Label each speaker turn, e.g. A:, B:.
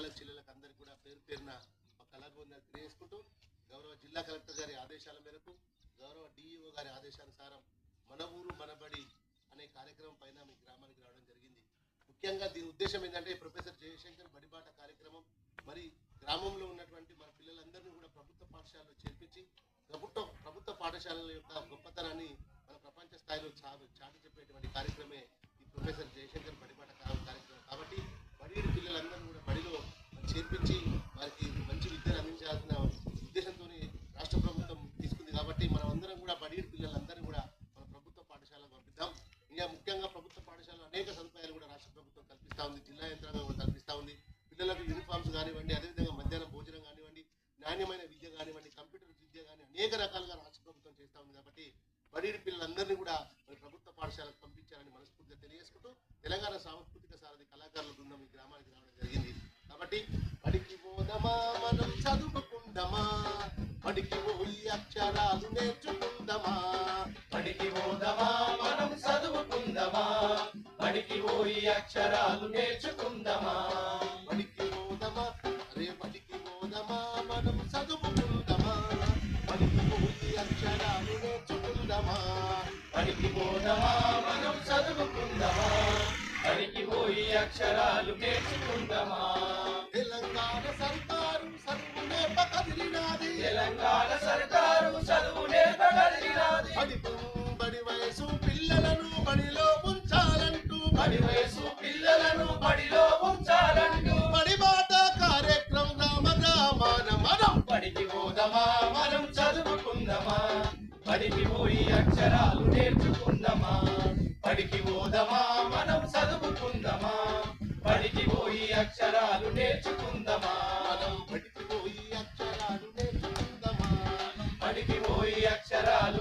A: అక్కలకు చెల్లెలకు అందరికీ కూడా పేరు పేరున మా కళాభివందనాలు తెలియజేసుకుంటూ గౌరవ జిల్లా కలెక్టర్ గారి ఆదేశాల మేరకు గౌరవ డిఈఓ గారి ఆదేశానుసారం మన ఊరు మన బడి అనే కార్యక్రమం పైన మీ గ్రామానికి రావడం జరిగింది. ముఖ్యంగా దీని ఉద్దేశం ఏంటంటే ప్రొఫెసర్ జయశంకర్ బడిబాట కార్యక్రమం మరి గ్రామంలో ఉన్నటువంటి మన పిల్లలందరినీ కూడా ప్రభుత్వ పాఠశాలలో చేర్పించి ప్రభుత్వ పాఠశాలల యొక్క గొప్పతనాన్ని మన ప్రపంచ స్థాయిలో చాటి చెప్పేటువంటి కార్యక్రమే ఈ ప్రొఫెసర్ జయశంకర్ బడిబాట కార్యక్రమం. కాబట్టి బడి పిల్లలందరూ కూడా బడిలో చేర్పించి వారికి మంచి విద్యను అందించాల్సిన ఉద్దేశంతో రాష్ట్ర ప్రభుత్వం తీసుకుంది. కాబట్టి మనం అందరం కూడా బడి పిల్లలందరినీ కూడా మన ప్రభుత్వ పాఠశాలకు పంపిద్దాం. ఇంకా ముఖ్యంగా ప్రభుత్వ పాఠశాలలో అనేక సదుపాయాలు కూడా రాష్ట్ర ప్రభుత్వం కల్పిస్తూ ఉంది, జిల్లా యంత్రాంగం కూడా కల్పిస్తూ ఉంది. పిల్లలకు యూనిఫామ్స్ కానివ్వండి, అదేవిధంగా మధ్యాహ్నం భోజనం కానివ్వండి, నాణ్యమైన విద్య కానివ్వండి, కంప్యూటర్ విద్య కానీ అనేక రకాలుగా రాష్ట్ర ప్రభుత్వం చేస్తూ ఉంది. కాబట్టి బడి పిల్లలందరినీ కూడా మరి ప్రభుత్వ పాఠశాలకు పంపించాలని మనస్ఫూర్తిగా తెలియజేసుకుంటూ తెలంగాణ సాంస్కృతిక సారథి కళాకారుల బృందం ఈ గ్రామానికి రావడం జరిగింది. కాబట్టి బడికి పోదమా మనం చదువుకుందామా, బడికి పోయి అక్షరాలు నేర్చుకుందామా,
B: బడికి పోదమా మనం చదువుకుందామా, బడికి పోయి అక్షరాలు నేర్చుకుందామా,
A: బడికి పోదమా బడికి పోదమా మనం చదువుకుందామా, బడికి పోయి అక్షరాలు నేర్చుకుందామా,
B: బడికి పోదమా మనం చదువుకుందామా, బడికి పోయి అక్షరాలు నేర్చుకుందామా.
A: తెలంగాణ సర్కారు చదువు నేర్పకదిలినాది,
B: తెలంగాణ సర్కారు చదువు నేర్పగలిగినది,
A: బడి వయసు పిల్లలను బడిలో ఉంచాలంటూ
B: బడి వయసు పిల్లలను బడిలో ఉంచాలంటూ
A: బడిబాట కార్యక్రమం గ్రామ గ్రామాన మనం
B: బడికి పోదమా మనం చదువుకుందామా, బడికి పోయి అక్షరాలు నేర్చుకుందామా, బడికి పోదమా మనం చదువుకుందామా, బడికి పోయి అక్షరాలు నేర్చుకుందామా,
A: మనం బడికి పోయి అక్షరాలు నేర్చుకుందామా,
B: బడికి పోయి అక్షరాలు